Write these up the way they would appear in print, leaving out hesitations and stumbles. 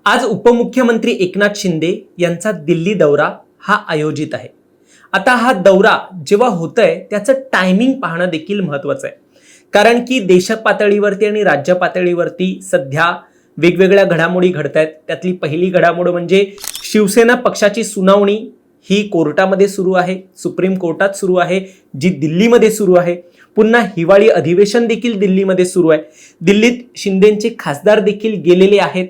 आज उपमुख्यमंत्री एकनाथ शिंदे यांचा दिल्ली दौरा हा आयोजित आहे। आता हा दौरा जेव्हा होतोय त्याचं टायमिंग पाहणं देखील महत्त्वाचं आहे, कारण की देश पातळीवरती आणि राज्य पातळीवरती सध्या वेगवेगळ्या घडामोडी घडतायत। त्यातली पहिली घडामोड म्हणजे शिवसेना पक्षाची सुनावणी ही कोर्टामध्ये सुरू आहे, सुप्रीम कोर्टात सुरू आहे, जी दिल्लीमध्ये सुरू आहे। पुन्हा हिवाळी अधिवेशन देखील दिल्लीमध्ये सुरू आहे। दिल्लीत शिंदेचे खासदार देखील गेलेले आहेत,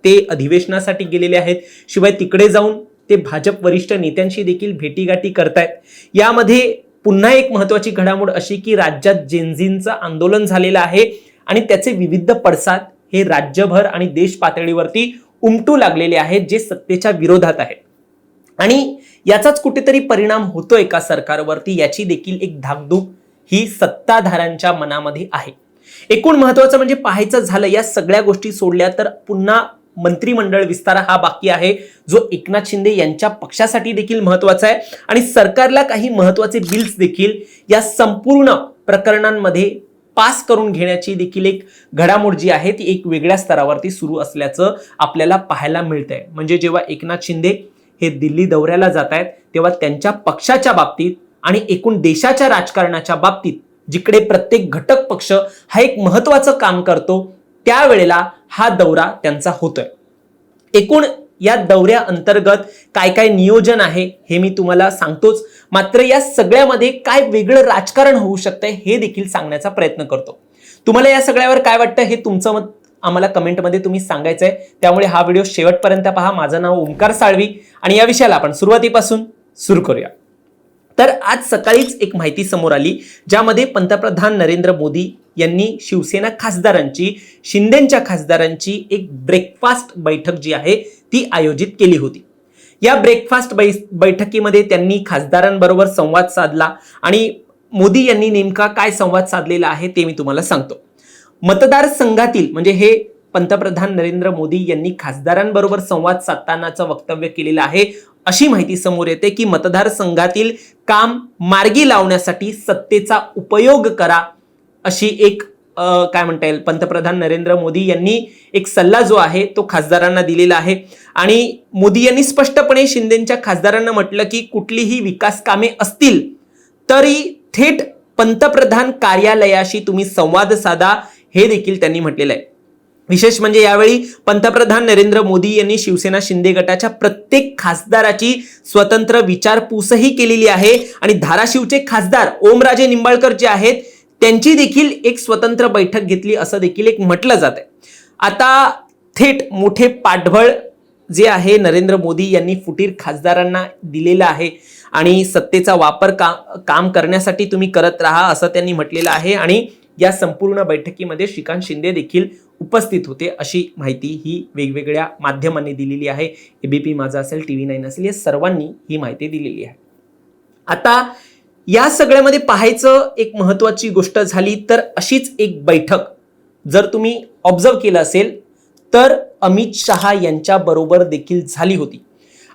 ते अधिवेशनासाठी गेलेले आहेत। शिवाय तिकडे जाऊन ते भाजप वरिष्ठ नेत्यांशी देखील भेटीगाठी करतायत। यामध्ये पुन्हा एक महत्त्वाची घडामोड अशी की राज्यात जेनझींचं आंदोलन झालेलं आहे आणि त्याचे विविध पडसाद हे राज्यभर आणि देश पातळीवरती उमटू लागलेले आहेत, जे सत्तेच्या विरोधात आहेत। आणि याचाच कुठेतरी परिणाम होतोय का सरकारवरती, याची देखील एक धाकधूक ही सत्ताधाऱ्यांच्या मनामध्ये आहे। एकूण महत्त्वाचं म्हणजे पाहायचं झालं, या सगळ्या गोष्टी सोडल्या तर पुन्हा मंत्रिमंडळ विस्तार हा बाकी आहे, जो एकनाथ शिंदे यांच्या पक्षासाठी देखील महत्त्वाचा आहे आणि सरकारला काही महत्त्वाचे बिल्स देखील या संपूर्ण प्रकरणांमध्ये पास करून घेण्याची देखील एक घडामोड जी आहे ती एक वेगळ्या स्तरावरती सुरू असल्याचं आपल्याला पाहायला मिळतंय। म्हणजे जेव्हा एकनाथ शिंदे हे दिल्ली दौऱ्याला जात आहेत तेव्हा त्यांच्या पक्षाच्या बाबतीत आणि एकूण देशाच्या राजकारणाच्या बाबतीत जिकडे प्रत्येक घटक पक्ष हा एक महत्त्वाचं काम करतो, त्यावेळेला हा दौरा त्यांचा होतोय। एकूण या दौऱ्या अंतर्गत काय काय नियोजन आहे हे मी तुम्हाला सांगतोच, मात्र या सगळ्यामध्ये काय वेगळं राजकारण होऊ शकतंय हे देखील सांगण्याचा प्रयत्न करतो। तुम्हाला या सगळ्यावर काय वाटतं हे तुमचं मत आम्हाला कमेंटमध्ये तुम्ही सांगायचंय, त्यामुळे हा व्हिडिओ शेवटपर्यंत पहा। माझं नाव ओमकार साळवी आणि या विषयाला आपण सुरुवातीपासून सुरू करूया। तर आज सकाळीच एक माहिती समोर आली, ज्यामध्ये पंतप्रधान नरेंद्र मोदी यांनी शिवसेना खासदारांची, शिंदेच्या खासदारांची एक ब्रेकफास्ट बैठक जी आहे ती आयोजित केली होती। या ब्रेकफास्ट बैठकीमध्ये त्यांनी खासदारांबरोबर संवाद साधला आणि मोदी यांनी नेमका काय संवाद साधलेला आहे ते मी तुम्हाला सांगतो। मतदारसंघातील म्हणजे हे पंतप्रधान नरेंद्र मोदी यांनी खासदारांबरोबर संवाद साधतानाचं वक्तव्य केलेलं आहे। अशी माहिती समोर येते की मतदारसंघातील काम मार्गी लावण्यासाठी सत्तेचा उपयोग करा, अशी एक काय म्हणता येईल पंतप्रधान नरेंद्र मोदी यांनी एक सल्ला जो आहे तो खासदारांना दिलेला आहे। आणि मोदी यांनी स्पष्टपणे शिंदेच्या खासदारांना म्हटलं की कुठलीही विकास कामे असतील तरी थेट पंतप्रधान कार्यालयाशी तुम्ही संवाद साधा, हे देखील त्यांनी म्हटलेलं आहे। विशेष म्हणजे यावेळी पंतप्रधान नरेंद्र मोदी यांनी शिवसेना शिंदे गटाच्या प्रत्येक खासदाराची स्वतंत्र विचारपूसही केलेली आहे आणि धाराशिवचे खासदार ओमराजे निंबाळकर जे आहेत त्यांची देखील एक स्वतंत्र बैठक घेतली असं देखील एक म्हटलं जात आहे। आता थेट मोठे पाठबळ जे आहे नरेंद्र मोदी यांनी फुटीर खासदारांना दिलेलं आहे आणि सत्तेचा वापर काम करण्यासाठी तुम्ही करत राहा असं त्यांनी म्हटलेलं आहे। आणि या संपूर्ण बैठकीमध्ये श्रीकांत शिंदे देखील उपस्थित होते, अशी माहिती ही वेगवेगळ्या माध्यमांनी दिलेली आहे। एबीपी माझा असेल, TV9 असेल, या सर्वांनी ही माहिती दिलेली आहे। आता या सगळ्यामध्ये पाहायचं एक महत्त्वाची गोष्ट झाली तर अशीच एक बैठक जर तुम्ही ऑब्झर्व केलं असेल तर अमित शहा यांच्या बरोबर देखील झाली होती।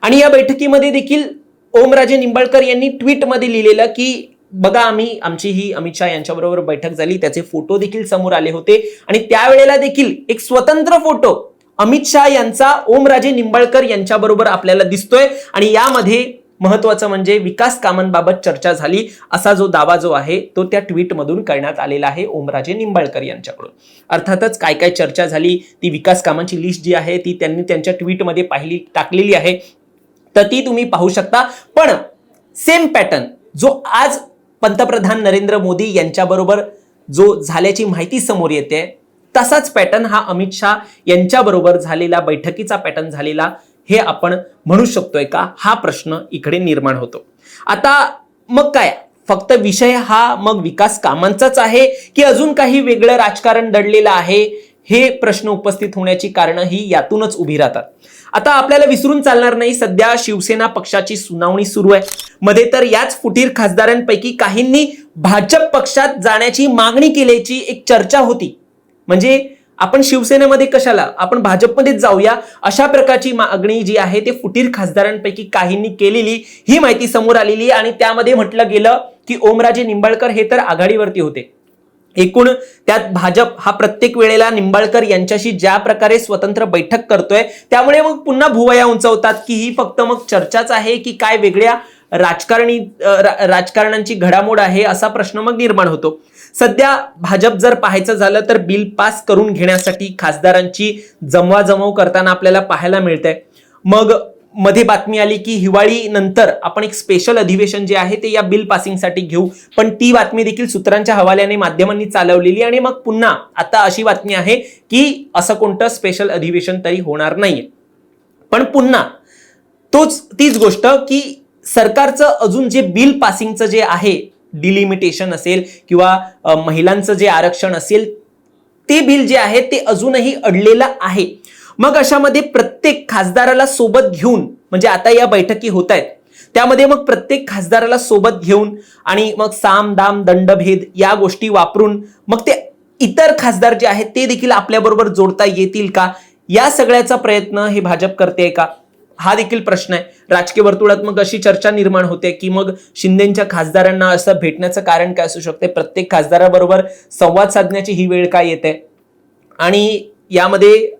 आणि या बैठकीमध्ये देखील ओमराजे निंबाळकर यांनी ट्विटमध्ये लिहिलेलं की बघा आमची ही अमित शहा यांच्याबरोबर बैठक झाली, त्याचे फोटो देखील समोर आले होते आणि त्यावेळेला देखील एक स्वतंत्र फोटो अमित शहा यांचा ओमराजे निंबाळकर यांच्याबरोबर आपल्याला दिसतोय। आणि यामध्ये महत्त्वाचं म्हणजे विकास कामांबाबत चर्चा झाली असा जो दावा जो आहे तो त्या ट्विटमधून करण्यात आलेला आहे ओमराजे निंबाळकर यांच्याकडून। अर्थातच काय काय चर्चा झाली ती विकास कामांची लिस्ट जी आहे ती त्यांनी त्यांच्या ट्विटमध्ये टाकलेली आहे, तर ती तुम्ही पाहू शकता। पण सेम पॅटर्न जो आज पंतप्रधान नरेंद्र मोदी यांच्याबरोबर जो झाल्याची माहिती समोर येते, तसाच पॅटर्न हा अमित शहा यांच्याबरोबर झालेला बैठकीचा पॅटर्न झालेला, हे आपण म्हणू शकतोय का, हा प्रश्न इकडे निर्माण होतो। आता मग काय फक्त विषय हा मग विकास कामांचाच आहे की अजून काही वेगळं राजकारण दडलेलं आहे, हे प्रश्न उपस्थित होण्याची कारणं ही यातूनच उभी राहतात। आता आपल्याला विसरून चालणार नाही, सध्या शिवसेना पक्षाची सुनावणी सुरू आहे। मध्ये तर याच फुटीर खासदारांपैकी काहींनी भाजप पक्षात जाण्याची मागणी केल्याची एक चर्चा होती। म्हणजे आपण शिवसेनेमध्ये कशाला, आपण भाजपमध्येच जाऊया, अशा प्रकारची मागणी जी आहे ते फुटीर खासदारांपैकी काहींनी केलेली ही माहिती समोर आलेली। आणि त्यामध्ये म्हटलं गेलं की ओमराजे निंबाळकर हे तर आघाडीवरती होते, एकूण त्यात भाजप हा प्रत्येक वेळेला निंबाळकर यांच्याशी ज्या प्रकारे स्वतंत्र बैठक करतोय, त्यामुळे मग पुन्हा भुवया उंचावतात की ही फक्त मग चर्चाच आहे की काय वेगळ्या राजकारणांची घडामोड आहे, असा प्रश्न मग निर्माण होतो. सध्या भाजप जर पाहायचं झालं तर बिल पास करून घेण्यासाठी खासदारांची जमवाजमव करताना आपल्याला पाहायला मिळतंय. मग मध्ये बातमी आली की हिवाळी नंतर आपण एक स्पेशल अधिवेशन जे आहे ते या बिल पासिंगसाठी घेऊ, पण ती बातमी देखील सूत्रांच्या हवाल्याने माध्यमांनी चालवलेली आणि मग पुन्हा आता अशी बातमी आहे की असं कोणतं स्पेशल अधिवेशन तरी होणार नाहीये. पण पुन्हा तीच गोष्ट की सरकारचं अजून जे बिल पासिंगचं जे आहे, डिलिमिटेशन असेल किंवा महिलांचं जे आरक्षण असेल, ते बिल जे आहे ते अजूनही अडलेलं आहे. मग अशामध्ये प्रत्येक खासदाराला सोबत घेऊन, म्हणजे आता या बैठकी होत आहेत त्यामध्ये मग प्रत्येक खासदाराला सोबत घेऊन आणि मग साम दाम दंडभेद या गोष्टी वापरून मग ते इतर खासदार जे आहेत ते देखील आपल्याबरोबर जोडता येतील का, या सगळ्याचा प्रयत्न हे भाजप करते का, हा देखील प्रश्न आहे. राजकीय वर्तुळात मग अशी चर्चा निर्माण होते की मग शिंदेच्या खासदारांना असं भेटण्याचं कारण काय असू शकते, प्रत्येक खासदाराबरोबर संवाद साधण्याची ही वेळ काय येते. आणि यामध्ये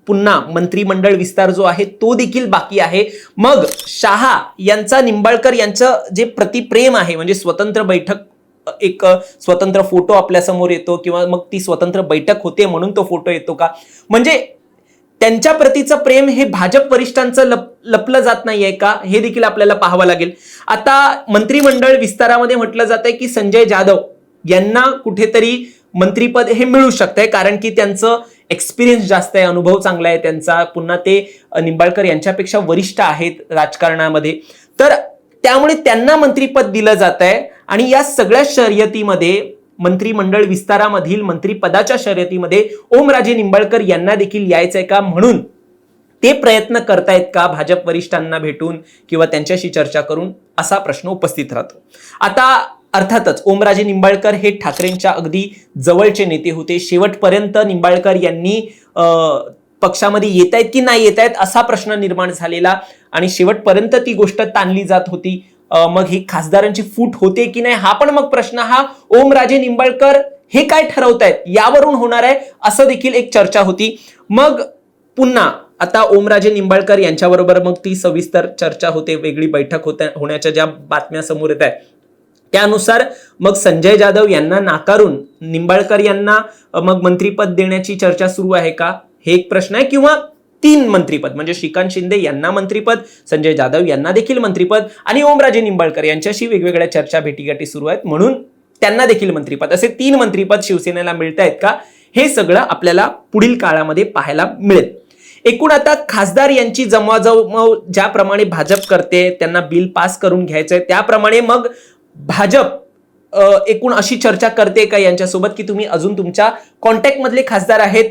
पुन्हा मंत्रिमंडळ विस्तार जो आहे तो देखील बाकी आहे. मग शहा यांचा निंबाळकर यांचं जे प्रतिप्रेम आहे, म्हणजे स्वतंत्र बैठक, एक स्वतंत्र फोटो आपल्या समोर येतो किंवा मग ती स्वतंत्र बैठक होते म्हणून तो फोटो येतो का, म्हणजे त्यांच्या प्रतीचं प्रेम हे भाजप वरिष्ठांचं लपलं जात नाहीये का, हे देखील आपल्याला पाहावं लागेल. आता मंत्रिमंडळ विस्तारामध्ये म्हटलं जातंय की संजय जाधव यांना कुठेतरी मंत्रीपद हे मिळू शकतंय, कारण की त्यांचं एक्सपिरियन्स जास्त आहे, अनुभव चांगला आहे त्यांचा, पुन्हा ते निंबाळकर यांच्यापेक्षा वरिष्ठ आहेत राजकारणामध्ये, तर त्यामुळे त्यांना मंत्रीपद दिलं जात आहे. आणि या सगळ्या शर्यतीमध्ये, मंत्रिमंडळ विस्तारामधील मंत्रिपदाच्या शर्यतीमध्ये ओमराजे निंबाळकर यांना देखील यायचंय का, म्हणून ते प्रयत्न करतायत का भाजप वरिष्ठांना भेटून किंवा त्यांच्याशी चर्चा करून, असा प्रश्न उपस्थित राहतो. आता अर्थातच ओमराजे निंबाळकर हे ठाकरेंच्या अगदी जवळचे नेते होते. शेवटपर्यंत निंबाळकर यांनी पक्षामध्ये येत आहेत की नाही येत आहेत असा प्रश्न निर्माण झालेला आणि शेवटपर्यंत ती गोष्ट ताणली जात होती. मग ही खासदारांची फूट होते की नाही हा पण मग प्रश्न, हा ओमराजे निंबाळकर हे काय ठरवतायत यावरून होणार आहे, असं देखील एक चर्चा होती. मग पुन्हा आता ओमराजे निंबाळकर यांच्याबरोबर मग ती सविस्तर चर्चा होते, वेगळी बैठक होण्याच्या ज्या बातम्या समोर येत आहेत त्यानुसार मग संजय जाधव यांना नाकारून निंबाळकर यांना मग मंत्रीपद देण्याची चर्चा सुरू आहे का, हे एक प्रश्न आहे. किंवा 3 मंत्रीपद, म्हणजे श्रीकांत शिंदे यांना मंत्रीपद, संजय जाधव यांना देखील मंत्रीपद आणि ओमराजे निंबाळकर यांच्याशी वेगवेगळ्या चर्चा भेटीगाठी सुरू आहेत म्हणून त्यांना देखील मंत्रीपद, असे 3 मंत्रीपद शिवसेनेला मिळत आहेत का, हे सगळं आपल्याला पुढील काळामध्ये पाहायला मिळेल. एकूण आता खासदार यांची जमवाजमव ज्याप्रमाणे भाजप करते, त्यांना बिल पास करून घ्यायचंय, त्याप्रमाणे मग भाजप एकूण अशी चर्चा करते का यांच्यासोबत की तुम्ही अजून तुमच्या कॉन्टॅक्ट मधले खासदार आहेत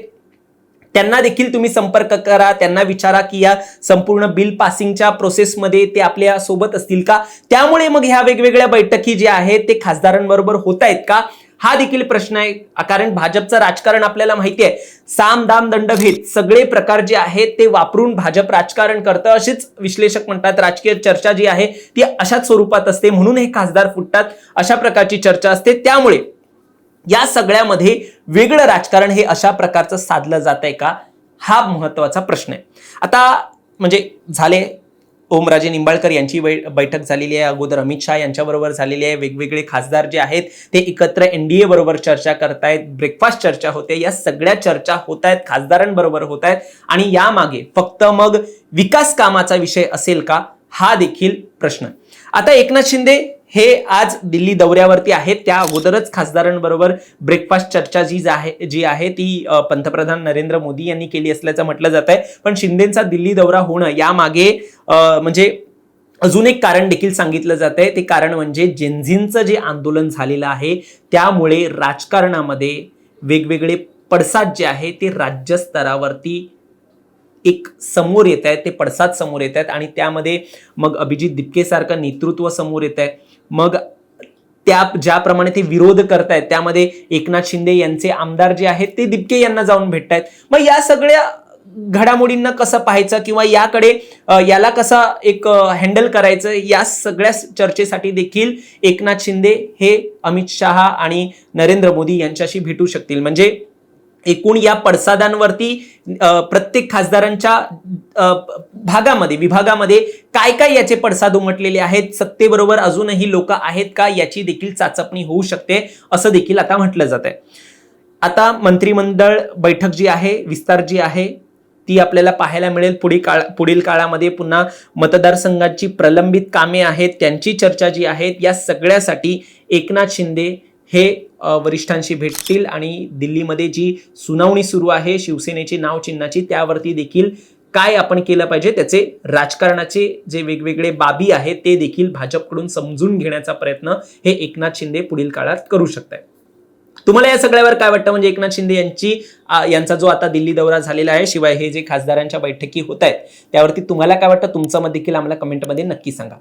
त्यांना देखील तुम्ही संपर्क करा, त्यांना विचारा की या संपूर्ण बिल पासिंगच्या प्रोसेसमध्ये ते आपल्या सोबत असतील का, त्यामुळे मग ह्या वेगवेगळ्या बैठकी ज्या आहेत ते खासदारांबरोबर होत आहेत का, हा देखील प्रश्न आहे. कारण भाजपचं राजकारण आपल्याला माहिती आहे, साम दाम दंडभेद सगळे प्रकार जे आहेत ते वापरून भाजप राजकारण करतं, असेच विश्लेषक म्हणतात. राजकीय चर्चा जी आहे ती अशाच स्वरूपात असते, म्हणून हे खासदार फुटतात, अशा प्रकारची चर्चा असते. त्यामुळे या सगळ्यामध्ये वेगळं राजकारण हे अशा प्रकारचं साधलं जात आहे का, हा महत्वाचा प्रश्न आहे. आता म्हणजे झाले ओमराजे निंबाळकर यांची बैठक झालेली आहे, अगोदर अमित शहा यांच्याबरोबर झालेली आहे, वेगवेगळे खासदार जे आहेत ते एकत्र एनडीए बरोबर चर्चा करतायत, ब्रेकफास्ट चर्चा होते, या सगळ्या चर्चा होत आहेत, खासदारांबरोबर होत आहेत. आणि यामागे फक्त मग विकास कामाचा विषय असेल का, हा देखील प्रश्न. आता एकनाथ शिंदे हे आज दिल्ली दौऱ्यावरती आहेत, त्या अगोदरच खासदारांबरोबर ब्रेकफास्ट चर्चा जी आहे ती पंतप्रधान नरेंद्र मोदी यांनी केली असल्याचं म्हटलं जात आहे. पण शिंदेचा दिल्ली दौरा होणं यामागे म्हणजे अजून एक कारण देखील सांगितलं जात आहे. ते कारण म्हणजे जेनझींचं जे आंदोलन झालेलं आहे त्यामुळे राजकारणामध्ये वेगवेगळे पडसाद जे आहे ते राज्य स्तरावरती एक समोर येत आहेत, ते पडसाद समोर येत आहेत आणि त्यामध्ये मग अभिजित दिपके सारखं नेतृत्व समोर येत आहे. मग त्या ज्याप्रमाणे ते विरोध करतायत त्यामध्ये एकनाथ शिंदे यांचे आमदार जे आहेत ते दिपके यांना जाऊन भेटतायत. मग या सगळ्या घडामोडींना कसं पाहायचं किंवा याकडे याला कसा एक हँडल करायचं, या सगळ्या चर्चेसाठी देखील एकनाथ शिंदे हे अमित शहा आणि नरेंद्र मोदी यांच्याशी भेटू शकतील. म्हणजे एकूण या पडसादांवरती प्रत्येक खासदारांच्या विभागामध्ये काय काय याचे पडसाद उमटलेले आहेत, सत्तेबरोबर अजूनही लोक आहेत का, याची देखील चाचपणी होऊ शकते असं देखील आता म्हटलं जात आहे. आता मंत्रिमंडळ बैठक जी आहे, विस्तार जी आहे, ती आपल्याला पाहायला मिळेल पुढील काळामध्ये. पुन्हा मतदारसंघाची प्रलंबित कामे आहेत त्यांची चर्चा जी आहे, या सगळ्यासाठी एकनाथ शिंदे हे वरिष्ठांशी भेटतील आणि दिल्लीमध्ये जी सुनावणी सुरू आहे शिवसेनेची नाव चिन्हाची, त्यावरती देखील काय आपण केलं पाहिजे, त्याचे राजकारणाचे जे वेगवेगळे बाबी आहेत ते देखील भाजपकडून समजून घेण्याचा प्रयत्न हे एकनाथ शिंदे पुढील काळात करू शकतात. तुम्हाला या सगळ्यावर काय वाटतं? म्हणजे एकनाथ शिंदे यांचा जो आता दिल्ली दौरा झालेला आहे, शिवाय हे जे खासदारांच्या बैठकी होत आहेत त्यावरती तुम्हाला काय वाटतं? तुमचं मत देखील आम्हाला कमेंटमध्ये नक्की सांगा.